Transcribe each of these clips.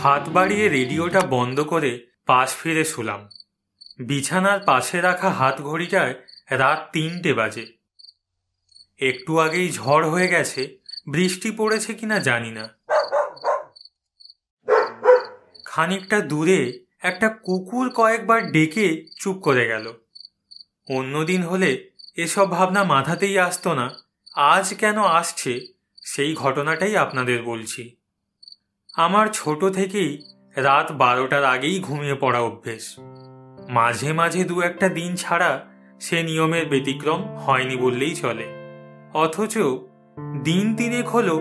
হাত বাড়িয়ে রেডিওটা বন্ধ করে পাশ ফিরে শুলাম। বিছানার পাশে রাখা হাত ঘড়িটায় রাত 3টে বাজে। একটু আগেই ঝড় হয়ে গেছে, বৃষ্টি পড়েছে কিনা জানি না। খানিকটা দূরে একটা কুকুর কয়েকবার ডেকে চুপ করে গেল। অন্যদিন হলে এসব ভাবনা মাথাতেই আসতো না, আজ কেন আসছে সেই ঘটনাটাই আপনাদের বলছি। আমার ছোট থেকেই রাত 12টার আগেই ঘুমিয়ে পড়া অভ্যেস। মাঝে মাঝে 2-1টা দিন ছাড়া সে নিয়মের ব্যতিক্রম হয়নি বললেই চলে। অথচ দিন 3 হলো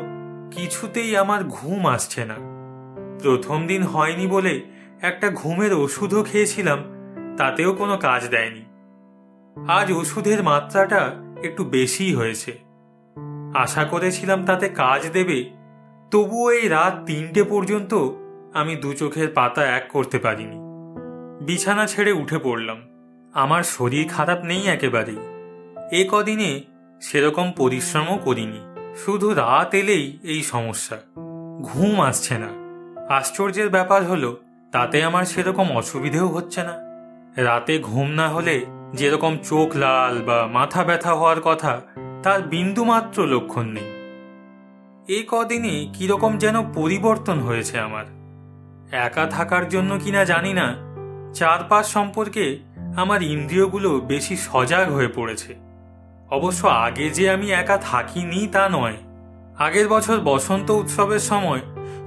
কিছুতেই আমার ঘুম আসছে না। প্রথম দিন হয়নি বলে একটা ঘুমের ওষুধও খেয়েছিলাম, তাতেও কোনো কাজ দেয়নি। আজ ওষুধের মাত্রাটা একটু বেশিই হয়েছে। আশা করেছিলাম তাতে কাজ দেবে, তবুও এই রাত 3টে পর্যন্ত আমি 2 চোখের পাতা এক করতে পারিনি। বিছানা ছেড়ে উঠে পড়লাম। আমার শরীর খারাপ নেই একেবারেই। এ কদিনে সেরকম পরিশ্রমও করিনি, শুধু রাত এলেই এই সমস্যা, ঘুম আসছে না। আশ্চর্যের ব্যাপার হলো তাতে আমার সেরকম অসুবিধেও হচ্ছে না। রাতে ঘুম না হলে যেরকম চোখ লাল বা মাথা ব্যথা হওয়ার কথা, তার বিন্দুমাত্র লক্ষণ নেই। এই কদিনে কিরকম যেন পরিবর্তন হয়েছে আমার। একা থাকার জন্য কিনা জানি না, চারপাশ সম্পর্কে আমার ইন্দ্রিয়গুলো বেশি সজাগ হয়ে পড়েছে। অবশ্য আগে যে আমি একা থাকিনি তা নয়। আগের বছর বসন্ত উৎসবের সময়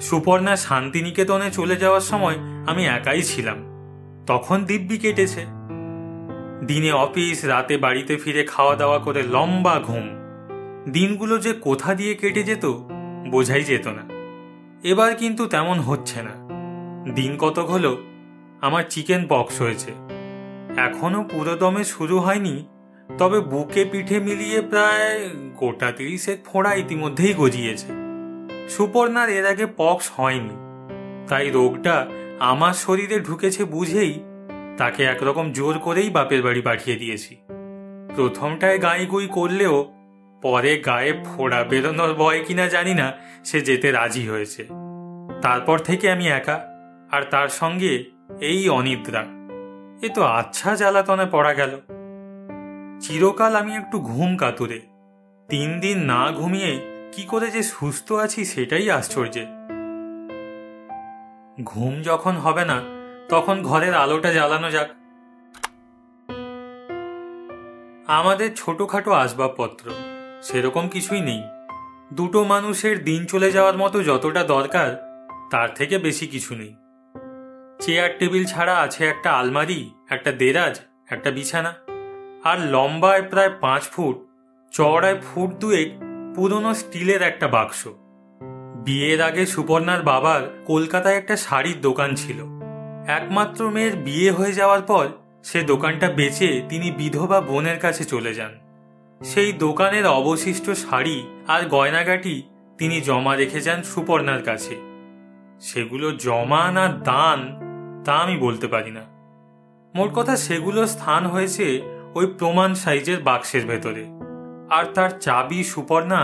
সুপর্ণা শান্তিনিকেতনে চলে যাওয়ার সময় আমি একাই ছিলাম, তখন দিব্যি কেটেছে। দিনে অফিস, রাতে বাড়িতে ফিরে খাওয়া দাওয়া করে লম্বা ঘুম। দিনগুলো যে কোথা দিয়ে কেটে যেত বোঝাই যেত না। এবার কিন্তু তেমন হচ্ছে না। দিন কতক হলো আমার চিকেন পক্স হয়েছে। এখনো পুরোদমে শুরু হয়নি, তবে বুকে পিঠে মিলিয়ে প্রায় গোটা 30 ফোঁড়া ইতিমধ্যেই গজিয়েছে। সুপর্ণার এর আগে পক্স হয়নি, তাই রোগটা আমার শরীরে ঢুকেছে বুঝেই তাকে একরকম জোর করেই বাপের বাড়ি পাঠিয়ে দিয়েছি। প্রথমটায় গাঁইগুই করলেও পরে গায়ে ফোড়া বেরোনোর ভয় কিনা জানি না সে যেতে রাজি হয়েছে। তারপর থেকে আমি একা, আর তার সঙ্গে এই অনিদ্রা। এ তো আচ্ছা জ্বালাতনে পড়া গেল। চিরকাল আমি একটু ঘুম কাতুরে। 3 দিন না ঘুমিয়ে কি করে যে সুস্থ আছি সেটাই আশ্চর্যের। ঘুম যখন হবে না তখন ঘরের আলোটা জ্বালানো যাক। আমাদের ছোটখাটো আসবাবপত্র সেরকম কিছুই নেই। 2টো মানুষের দিন চলে যাওয়ার মতো যতটা দরকার তার থেকে বেশি কিছু নেই। চেয়ার টেবিল ছাড়া আছে একটা আলমারি, একটা দেরাজ, একটা বিছানা, আর লম্বায় প্রায় 5 ফুট, চওড়ায় 2 ফুট পুরনো স্টিলের একটা বাক্স। বিয়ের আগে সুপর্ণার বাবার কলকাতায় একটা শাড়ির দোকান ছিল। একমাত্র মেয়ের বিয়ে হয়ে যাওয়ার পর সে দোকানটা বেচে তিনি বিধবা বোনের কাছে চলে যান। সেই দোকানের অবশিষ্ট শাড়ি আর গয়নাগাটি তিনি জমা রেখে যান সুপর্ণার কাছে। সেগুলো জমা না দান তা আমি বলতে পারি না। মোট কথা সেগুলো স্থান হয়েছে ওই প্রমাণ সাইজের বাক্সের ভেতরে, আর তার চাবি সুপর্ণা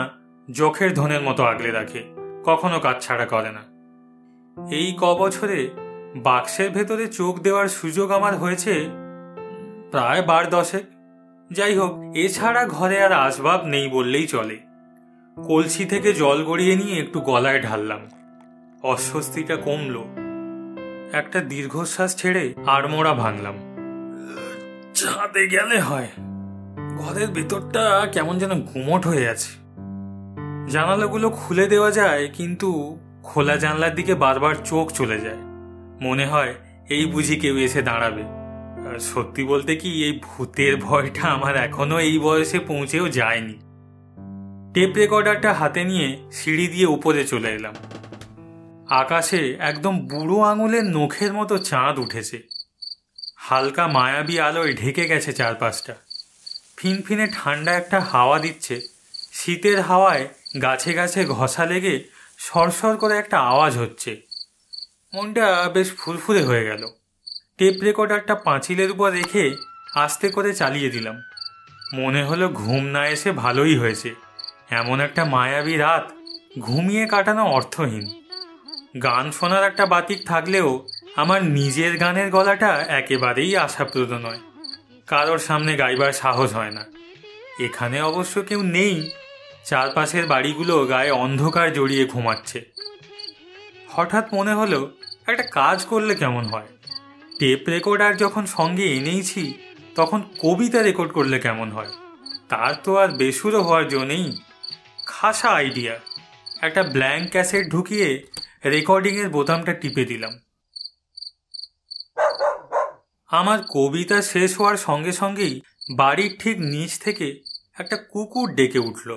চোখের ধনের মতো আগলে রাখে, কখনো কাটছাড়া করে না। এই বছরে বাক্সের ভেতরে চোখ দেওয়ার সুযোগ আমার হয়েছে প্রায় 12-10। যাই হোক, এছাড়া ঘরে আর আসবাব নেই বললেই চলে। কলসি থেকে জল গড়িয়ে নিয়ে একটু গলায় ঢাললাম। অস্বস্তিটা কমলো। একটা দীর্ঘশ্বাস ছেড়ে আড়মোড়া ভাঙলাম। ছাদে গেলে হয়। ঘরের ভেতরটা কেমন যেন গুমোট হয়ে আছে। জানালাগুলো খুলে দেওয়া যায়, কিন্তু খোলা জানলার দিকে বারবার চোখ চলে যায়। মনে হয় এই বুঝি কেউ এসে দাঁড়াবে। সত্যি বলতে কি, এই ভূতের ভয়টা আমার এখনো এই বয়সে পৌঁছেও যায়নি। টেপ রেকর্ডারটা হাতে নিয়ে সিঁড়ি দিয়ে উপরে চলে এলাম। আকাশে একদম বুড়ো আঙুলের নখের মতো চাঁদ উঠেছে। হালকা মায়াবী আলোয় ঢেকে গেছে চারপাশটা। ফিনফিনে ঠান্ডা একটা হাওয়া দিচ্ছে। শীতের হাওয়ায় গাছে গাছে ঘষা লেগে সরসর করে একটা আওয়াজ হচ্ছে। মনটা বেশ ফুরফুরে হয়ে গেল। টেপ রেকর্ডারটা পাঁচিলের উপর রেখে আস্তে করে চালিয়ে দিলাম। মনে হলো ঘুম না এসে ভালোই হয়েছে। এমন একটা মায়াবী রাত ঘুমিয়ে কাটানো অর্থহীন। গান শোনার একটা বাতিক থাকলেও আমার নিজের গানের গলাটা একেবারেই আশাপ্রদ নয়। কারোর সামনে গাইবার সাহস হয় না। এখানে অবশ্য কেউ নেই। চারপাশের বাড়িগুলো গায়ে অন্ধকার জড়িয়ে ঘুমাচ্ছে। হঠাৎ মনে হলো একটা কাজ করলে কেমন হয়। টেপ রেকর্ডার যখন সঙ্গে এনেইছি, তখন কবিতা রেকর্ড করলে কেমন হয়। তার তো আর বেসুরো হওয়ার জো নেই। খাসা আইডিয়া। একটা ব্ল্যাঙ্ক ক্যাসেট ঢুকিয়ে রেকর্ডিংয়ের বোতামটা টিপে দিলাম। আমার কবিতা শেষ হওয়ার সঙ্গে সঙ্গেই বাড়ির ঠিক নিচ থেকে একটা কুকুর ডেকে উঠল।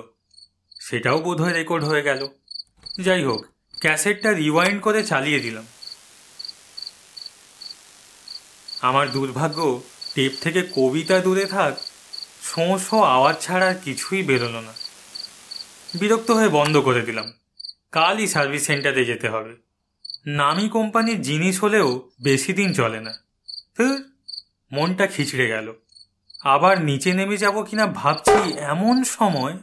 সেটাও বোধহয় রেকর্ড হয়ে গেল। যাই হোক, ক্যাসেটটা রিওয়াইন্ড করে চালিয়ে দিলাম। আমার দুর্ভাগ্য, টেপ থেকে কবিতা দূরে থাক, শোঁ শোঁ আওয়াজ ছাড়া আর কিছুই বেরোলো না। বিরক্ত হয়ে বন্ধ করে দিলাম। কালই সার্ভিস সেন্টারে যেতে হবে। নামি কোম্পানির জিনিস হলেও বেশি দিন চলে না। মনটা খিচড়ে গেল। আবার নিচে নেমে যাব কিনা ভাবছি, এমন সময়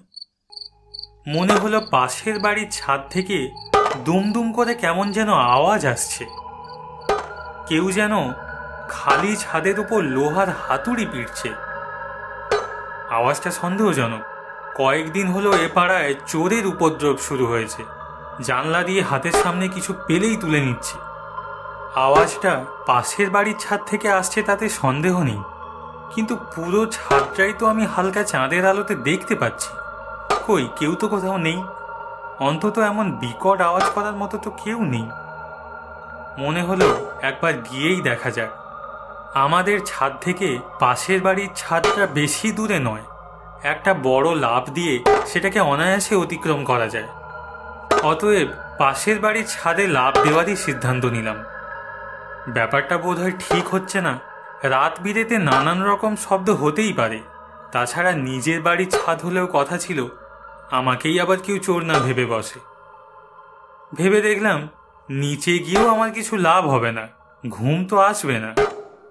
মনে হলো পাশের বাড়ির ছাদ থেকে দুমদুম করে কেমন যেন আওয়াজ আসছে। কেউ যেন খালি ছাদের উপর লোহার হাতুড়ি পিটছে। আওয়াজটা সন্দেহজনক। কয়েকদিন হলো এ পাড়ায় চোরের উপদ্রব শুরু হয়েছে। জানলা দিয়ে হাতের সামনে কিছু পেলেই তুলে নিচ্ছে। আওয়াজটা পাশের বাড়ির ছাদ থেকে আসছে তাতে সন্দেহ নেই, কিন্তু পুরো ছাদটাই তো আমি হালকা চাঁদের আলোতে দেখতে পাচ্ছি। কই, কেউ তো কোথাও নেই। অন্তত এমন বিকট আওয়াজ করার মতো তো কেউ নেই। মনে হলো একবার গিয়েই দেখা যাক। আমাদের ছাদ থেকে পাশের বাড়ির ছাদটা বেশি দূরে নয়। একটা বড় লাফ দিয়ে সেটাকে অনায়াসে অতিক্রম করা যায়। অতএব পাশের বাড়ির ছাদে লাফ দেওয়ারই সিদ্ধান্ত নিলাম। ব্যাপারটা বোধহয় ঠিক হচ্ছে না। রাত বিরেতে নানান রকম শব্দ হতেই পারে। তাছাড়া নিজের বাড়ির ছাদ হলেও কথা ছিল আমাকেই আবার কেউ চোর না ভেবে বসে। ভেবে দেখলাম নিচে গিয়েও আমার কিছু লাভ হবে না, ঘুম তো আসবে না।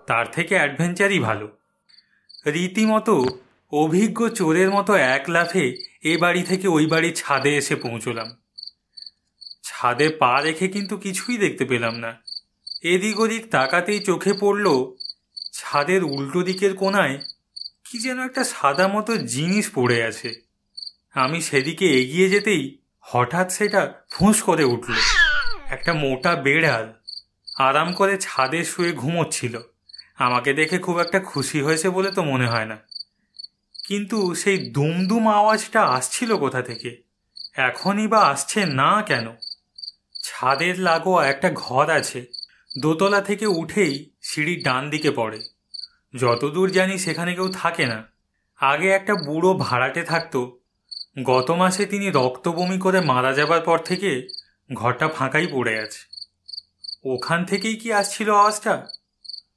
তার থেকে অ্যাডভেঞ্চারই ভালো। রীতিমতো অভিজ্ঞ চোরের মতো এক লাফে এ বাড়ি থেকে ওই বাড়ির ছাদে এসে পৌঁছলাম। ছাদে পা রেখে কিন্তু কিছুই দেখতে পেলাম না। এদিক ওদিক তাকাতেই চোখে পড়ল ছাদের উল্টো দিকের কোণায় কি যেন একটা সাদা মতো জিনিস পড়ে আছে। আমি সেদিকে এগিয়ে যেতেই হঠাৎ সেটা ফুঁস করে উঠল। একটা মোটা বেড়াল আরাম করে ছাদে শুয়ে ঘুমোচ্ছিল। আমাকে দেখে খুব একটা খুশি হয়েছে বলে তো মনে হয় না। কিন্তু সেই দুমদুম আওয়াজটা আসছিল কোথা থেকে? এখনই বা আসছে না কেন? ছাদের লাগোয়া একটা ঘর আছে। দোতলা থেকে উঠেই সিঁড়ির ডান দিকে পড়ে। যতদূর জানি সেখানে কেউ থাকে না। আগে একটা বুড়ো ভাড়াটে থাকতো। গত মাসে তিনি রক্ত বমি করে মারা যাবার পর থেকে ঘরটা ফাঁকাই পড়ে আছে। ওখান থেকেই কি আসছিল আওয়াজটা?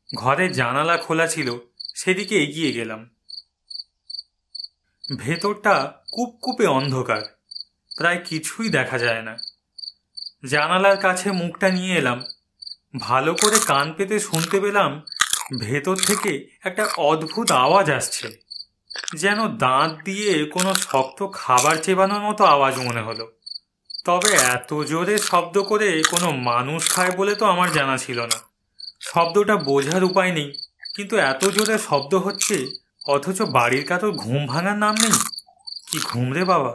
ঘরের জানালা খোলা ছিল, সেদিকে এগিয়ে গেলাম। ভেতরটা কুপকুপে অন্ধকার, প্রায় কিছুই দেখা যায় না। জানালার কাছে মুখটা নিয়ে এলাম। ভালো করে কান পেতে শুনতে পেলাম ভেতর থেকে একটা অদ্ভুত আওয়াজ আসছে। যেন দাঁত দিয়ে কোনো শক্ত খাবার চেবানোর মতো আওয়াজ মনে হলো। তবে এত জোরে শব্দ করে কোনো মানুষ খায় বলে তো আমার জানা ছিল না। শব্দটা বোঝার উপায় নেই, কিন্তু এত জোরে শব্দ হচ্ছে অথচ বাড়ির কারোর ঘুম ভাঙার নাম নেই। কি ঘুম রে বাবা!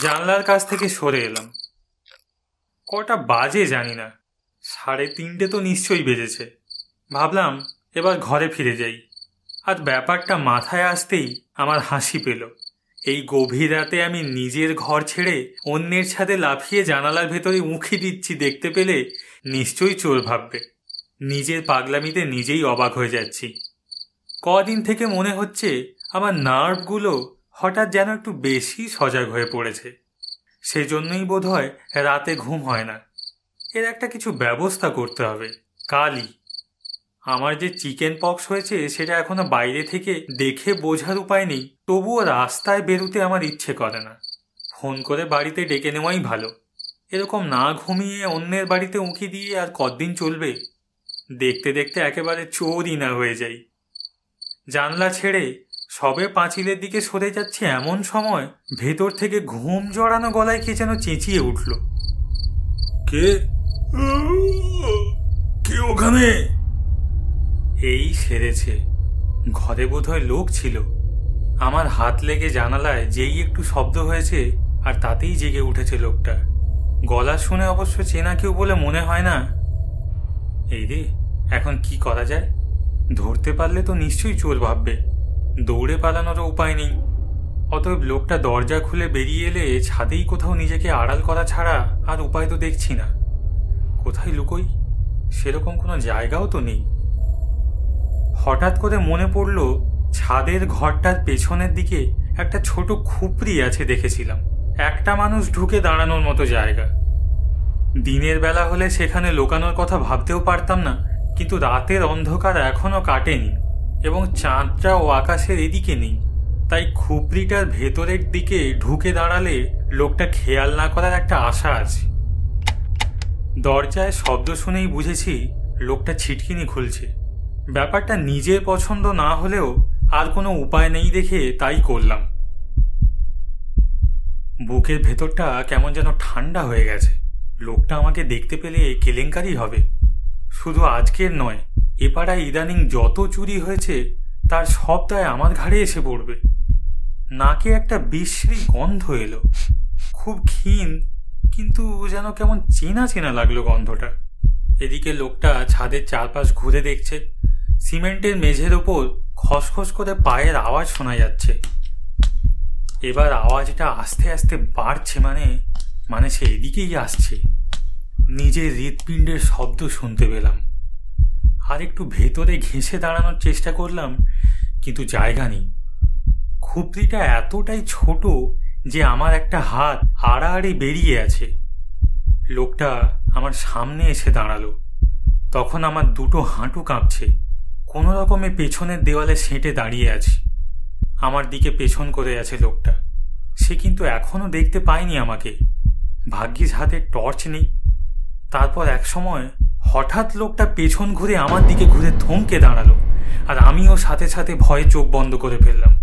জানলার কাছ থেকে সরে এলাম। কটা বাজে জানি না, 3:30 তো নিশ্চয়ই বেজেছে। ভাবলাম এবার ঘরে ফিরে যাই। আর ব্যাপারটা মাথায় আসতেই আমার হাসি পেল। এই গভীর রাতে আমি নিজের ঘর ছেড়ে অন্যের ছাদে লাফিয়ে জানালার ভেতরে উঁকি দিচ্ছি দেখতে পেলে নিশ্চয়ই চোর ভাববে। নিজের পাগলামিতে নিজেই অবাক হয়ে যাচ্ছি। কদিন থেকে মনে হচ্ছে আমার নার্ভগুলো হঠাৎ যেন একটু বেশি সজাগ হয়ে পড়েছে। সেজন্যই বোধহয় রাতে ঘুম হয় না। এর একটা কিছু ব্যবস্থা করতে হবে কালই। আমার যে চিকেন পক্স হয়েছে সেটা এখনো বাইরে থেকে দেখে বোঝার উপায় নেই, তবুও রাস্তায় বেরোতে আমার ইচ্ছে করে না। ফোন করে বাড়িতে ডেকে নেওয়াই ভালো। এরকম না ঘুমিয়ে অন্যের বাড়িতে উঁকি দিয়ে আর কতদিন চলবে? দেখতে দেখতে একেবারে চোরই না হয়ে যাই। জানলা ছেড়ে সবে পাঁচিলের দিকে সরে যাচ্ছে এমন সময় ভেতর থেকে ঘুম জড়ানো গলায় কে যেন চেঁচিয়ে উঠল। কে? কে ওখানে? এই সেরেছে, ঘরে বোধহয় লোক ছিল। আমার হাত লেগে জানালায় যেই একটু শব্দ হয়েছে আর তাতেই জেগে উঠেছে লোকটা। গলা শুনে অবশ্য চেনা কেউ বলে মনে হয় না। এই রে, এখন কি করা যায়? ধরতে পারলে তো নিশ্চয়ই চোর ভাববে, দৌড়ে পালানোরও উপায় নেই। অতএব লোকটা দরজা খুলে বেরিয়ে এলে ছাদেই কোথাও নিজেকে আড়াল করা ছাড়া আর উপায় তো দেখছি না। কোথায় লুকোই? সেরকম কোনো জায়গাও তো নেই। হঠাৎ করে মনে পড়ল ছাদের ঘরটার পেছনের দিকে একটা ছোট খুপড়ি আছে, দেখেছিলাম। একটা মানুষ ঢুকে দাঁড়ানোর মতো জায়গা। দিনের বেলা হলে সেখানে লুকানোর কথা ভাবতেও পারতাম না, কিন্তু রাতের অন্ধকার এখনো কাটেনি এবং চাঁদটাও আকাশের এদিকে নেই। তাই খুপড়িটার ভেতরের দিকে ঢুকে দাঁড়ালে লোকটা খেয়াল না করার একটা আশা আছে। দরজায় শব্দ শুনেই বুঝেছি লোকটা ছিটকিনি খুলছে। ব্যাপারটা নিজের পছন্দ না হলেও আর কোনো উপায় নেই দেখে তাই করলাম। বুকের ভেতরটা কেমন যেন ঠান্ডা হয়ে গেছে। লোকটা আমাকে দেখতে পেলে কেলেঙ্কারি হবে। শুধু আজকের নয়, এ পাড়ায় ইদানিং যত চুরি হয়েছে তার সব দায় আমার ঘাড়ে এসে পড়বে। নাকে একটা বিশ্রী গন্ধ এলো, খুব ক্ষীণ, কিন্তু যেন কেমন চেনা চেনা লাগলো গন্ধটা। এদিকে লোকটা ছাদের চারপাশ ঘুরে দেখছে। সিমেন্টের মেঝের ওপর খসখস করে পায়ের আওয়াজ শোনা যাচ্ছে। এবার আওয়াজটা আস্তে আস্তে বাড়ছে, মানে সে এদিকেই আসছে। নিজের হৃৎপিণ্ডের শব্দ শুনতে পেলাম। আর একটু ভেতরে ঘেঁষে দাঁড়ানোর চেষ্টা করলাম, কিন্তু জায়গা নেই। খুপড়িটা এতটাই ছোট যে আমার একটা হাত আড়াআড়ি বেরিয়ে আছে। লোকটা আমার সামনে এসে দাঁড়ালো। তখন আমার দুটো হাঁটু কাঁপছে। কোনো রকমে পেছনের দেওয়ালে সেঁটে দাঁড়িয়ে আছি। আমার দিকে পেছন করে আছে লোকটা। সে কিন্তু এখনো দেখতে পায়নি আমাকে। ভাগ্যিস হাতে টর্চ নেই। তারপর এক সময় হঠাৎ লোকটা পেছন ঘুরে আমার দিকে ঘুরে থমকে দাঁড়ালো, আর আমিও সাথে সাথে ভয়ে চোখ বন্ধ করে ফেললাম।